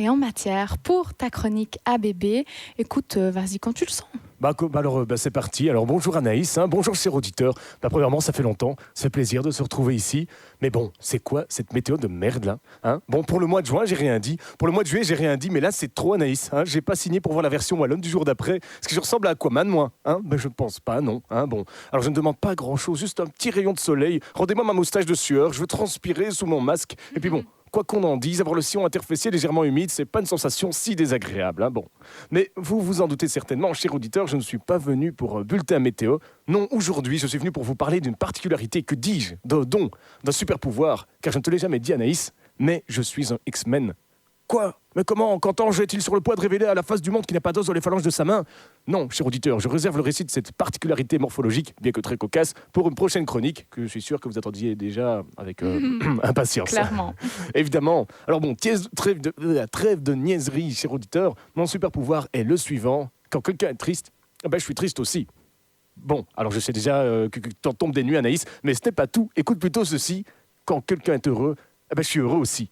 entrée en matière pour ta chronique ABB. Écoute, vas-y quand tu le sens. Alors, c'est parti. Alors, bonjour Anaïs, bonjour chers auditeurs. Premièrement, ça fait longtemps, ça fait plaisir de se retrouver ici. Mais bon, c'est quoi cette météo de merde là, Bon, pour le mois de juin, j'ai rien dit. Pour le mois de juillet, j'ai rien dit. Mais là, c'est trop Anaïs. J'ai pas signé pour voir la version wallonne du jour d'après. Est-ce que je ressemble à Aquaman, moi Je ne pense pas, non. Bon, alors je ne demande pas grand-chose, juste un petit rayon de soleil. Rendez-moi ma moustache de sueur. Je veux transpirer sous mon masque. Et puis bon. Quoi qu'on en dise, avoir le sillon interfessier légèrement humide, c'est pas une sensation si désagréable. Bon. Mais vous vous en doutez certainement, cher auditeur, je ne suis pas venu pour un bulletin météo. Non, aujourd'hui, je suis venu pour vous parler d'une particularité, que dis-je, d'un don, d'un super pouvoir. Car je ne te l'ai jamais dit, Anaïs, mais je suis un X-Men. Quoi ? Mais comment, quand Ange est-il sur le point de révéler à la face du monde qu'il n'a pas d'os dans les phalanges de sa main ? Non, cher auditeur, je réserve le récit de cette particularité morphologique, bien que très cocasse, pour une prochaine chronique, que je suis sûr que vous attendiez déjà avec impatience. Clairement. Évidemment. Alors bon, trêve de niaiserie, cher auditeur, mon super pouvoir est le suivant. Quand quelqu'un est triste, je suis triste aussi. Bon, alors je sais déjà que t'en tombes des nuits, Anaïs, mais ce n'est pas tout. Écoute plutôt ceci. Quand quelqu'un est heureux, je suis heureux aussi.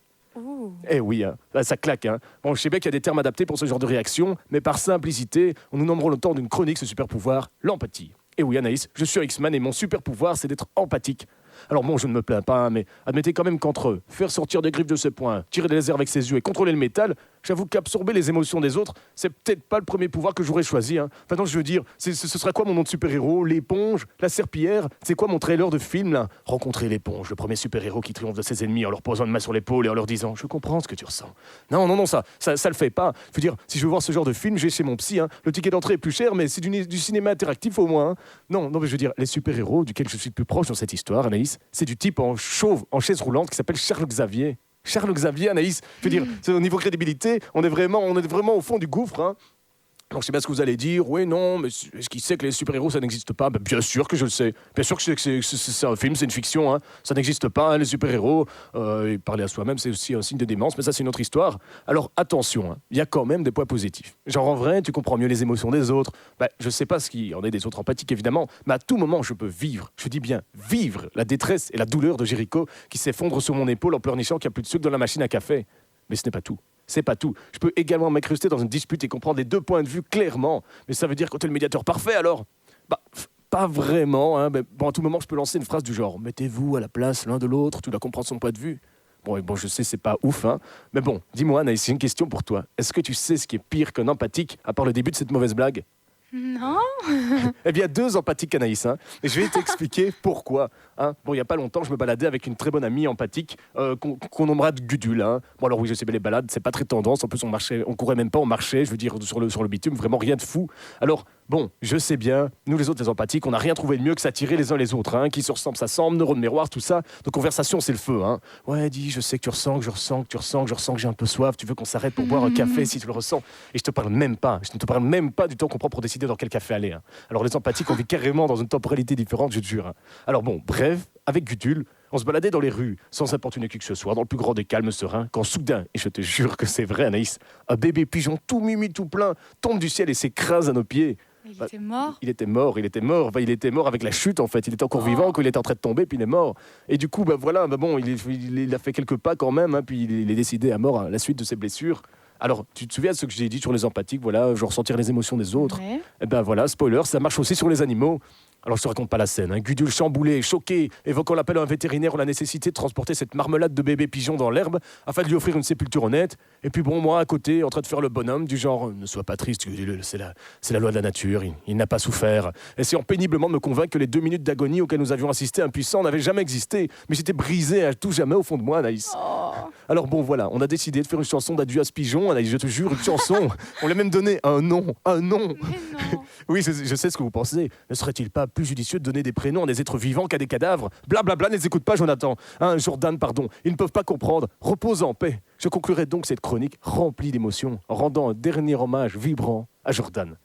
Eh oui, là, ça claque. Bon, je sais bien qu'il y a des termes adaptés pour ce genre de réaction, mais par simplicité, on nous nommera le temps d'une chronique ce super pouvoir, l'empathie. Eh oui, Anaïs, je suis un X-Man et mon super pouvoir, c'est d'être empathique. Alors bon, je ne me plains pas, mais admettez quand même qu'entre eux, faire sortir des griffes de ses poings, tirer des lasers avec ses yeux et contrôler le métal, j'avoue qu'absorber les émotions des autres, c'est peut-être pas le premier pouvoir que j'aurais choisi. Enfin non, je veux dire, ce sera quoi mon nom de super-héros ? L'éponge ? La serpillière ? C'est quoi mon trailer de film là ? Rencontrer l'éponge, le premier super-héros qui triomphe de ses ennemis en leur posant une main sur l'épaule et en leur disant « Je comprends ce que tu ressens ». Non, ça le fait pas. Je veux dire, si je veux voir ce genre de film, je vais chez mon psy. Le ticket d'entrée est plus cher, mais c'est du cinéma interactif au moins. Non, mais je veux dire, les super-héros duquel je suis le plus proche dans cette histoire, Anaïs, c'est du type en chauve, en chaise roulante, qui s'appelle Charles Xavier. Charles Xavier, Anaïs, je veux dire, c'est au niveau crédibilité, on est vraiment au fond du gouffre. Alors je sais pas ce que vous allez dire, oui, non, mais est-ce qu'il sait que les super-héros, ça n'existe pas ? Bien sûr que je le sais. Bien sûr que c'est un film, c'est une fiction. Ça n'existe pas, les super-héros. Et parler à soi-même, c'est aussi un signe de démence, mais ça, c'est une autre histoire. Alors attention, il y a quand même des points positifs. Genre en vrai, tu comprends mieux les émotions des autres. Je sais pas ce qui en est des autres empathiques, évidemment, mais à tout moment, je peux vivre, je dis bien vivre, la détresse et la douleur de Jéricho qui s'effondre sur mon épaule en pleurnichant qu'il n'y a plus de sucre dans la machine à café. Mais ce n'est pas tout. C'est pas tout. Je peux également m'incruster dans une dispute et comprendre les deux points de vue clairement. Mais ça veut dire que t'es le médiateur parfait, alors ? Pas vraiment. Mais bon, à tout moment, je peux lancer une phrase du genre « Mettez-vous à la place l'un de l'autre, tu dois comprendre son point de vue. » Bon, je sais, c'est pas ouf, Mais bon, dis-moi, Anaïs, j'ai une question pour toi. Est-ce que tu sais ce qui est pire qu'un empathique, à part le début de cette mauvaise blague ? Non. Eh bien, 2 empathiques, Anaïs. Et je vais t'expliquer pourquoi. Bon, il n'y a pas longtemps, je me baladais avec une très bonne amie empathique qu'on nommera Gudule. Bon, alors oui, je sais, mais les balades, c'est pas très tendance. En plus, on courait même pas, on marchait, je veux dire, sur le bitume, vraiment rien de fou. Alors, bon, je sais bien, nous les autres, les empathiques, on n'a rien trouvé de mieux que s'attirer les uns les autres. Qui se ressemblent, ça semble, neurones miroirs, tout ça. Donc, conversation, c'est le feu. Ouais, dis, je sais que tu ressens, que je ressens que j'ai un peu soif. Tu veux qu'on s'arrête pour boire un café si tu le ressens. Et je ne te parle même pas du temps qu'on prend pour décider dans quel café aller. Alors, les empathiques, on vit carrément dans une temporalité différente, je te jure. Alors, bon, bref, avec Gudule, on se baladait dans les rues, sans importuner qui que ce soit, dans le plus grand des calmes sereins, quand soudain, et je te jure que c'est vrai, Anaïs, un bébé pigeon tout mimi, tout plein, tombe du ciel et s'écrase à nos pieds. Il était mort. Il était mort avec la chute en fait. Il était encore vivant quand il était en train de tomber, puis il est mort. Et du coup, il a fait quelques pas quand même, puis il est décédé à mort à la suite de ses blessures. Alors, tu te souviens de ce que j'ai dit sur les empathiques, genre ressentir les émotions des autres. Ouais. Eh ben voilà, spoiler, ça marche aussi sur les animaux. Alors je te raconte pas la scène. Gudule chamboulé, choqué, évoquant l'appel à un vétérinaire ou la nécessité de transporter cette marmelade de bébé pigeon dans l'herbe afin de lui offrir une sépulture honnête. Et puis bon, moi à côté, en train de faire le bonhomme, du genre ne sois pas triste, Gudule, c'est la loi de la nature, il n'a pas souffert. Essayant péniblement de me convaincre que les 2 minutes d'agonie auxquelles nous avions assisté impuissants n'avaient jamais existé. Mais j'étais brisé à tout jamais au fond de moi, Anaïs. Alors bon, voilà, on a décidé de faire une chanson d'adieu à ce pigeon, Anaïs, je te jure, une chanson. On lui a même donné un nom. Mais non. Oui, je sais ce que vous pensez. Ne serait-il pas plus judicieux de donner des prénoms à des êtres vivants qu'à des cadavres ? Blablabla, ne les écoute pas, Jonathan. Jordan, pardon. Ils ne peuvent pas comprendre. Repose en paix. Je conclurai donc cette chronique remplie d'émotions, en rendant un dernier hommage vibrant à Jordan.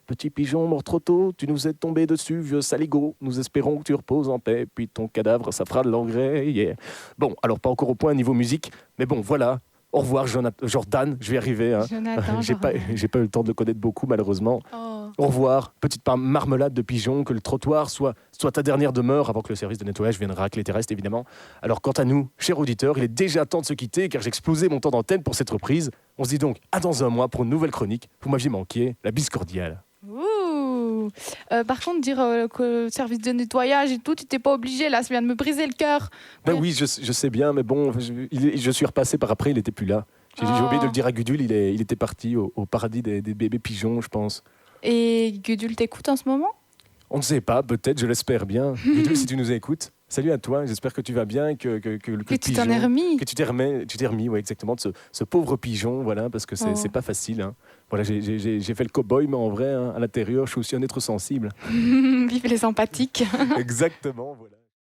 Petit pigeon mort trop tôt, tu nous es tombé dessus, vieux saligo. Nous espérons que tu reposes en paix, puis ton cadavre, ça fera de l'engrais. Yeah. Bon, alors pas encore au point niveau musique, mais bon, voilà. Au revoir, Jordan, je vais y arriver. Hein. Jonathan, J'ai pas eu le temps de le connaître beaucoup, malheureusement. Oh. Au revoir, petite marmelade de pigeon, que le trottoir soit ta dernière demeure avant que le service de nettoyage vienne racler tes restes, évidemment. Alors, quant à nous, chers auditeurs, il est déjà temps de se quitter car j'ai explosé mon temps d'antenne pour cette reprise. On se dit donc à dans un mois pour une nouvelle chronique. Vous m'aviez manqué, la bise cordiale. Ouh. Par contre, dire que le service de nettoyage et tout, tu t'es pas obligé, là, ça vient de me briser le cœur. Ben oui, je sais bien, mais bon, je suis repassé par après, il était plus là. J'ai oublié de le dire à Gudule, il était parti au paradis des bébés pigeons, je pense. Et Gudule t'écoute en ce moment? On ne sait pas, peut-être, je l'espère bien. Gudule, si tu nous écoutes, salut à toi, j'espère que tu vas bien et que tu t'en es remis. que tu t'es remis, ouais, exactement, de ce pauvre pigeon, voilà, parce que c'est pas facile. Hein. Voilà, j'ai fait le cow-boy, mais en vrai, hein, à l'intérieur, je suis aussi un être sensible. Vive les empathiques. Exactement, voilà.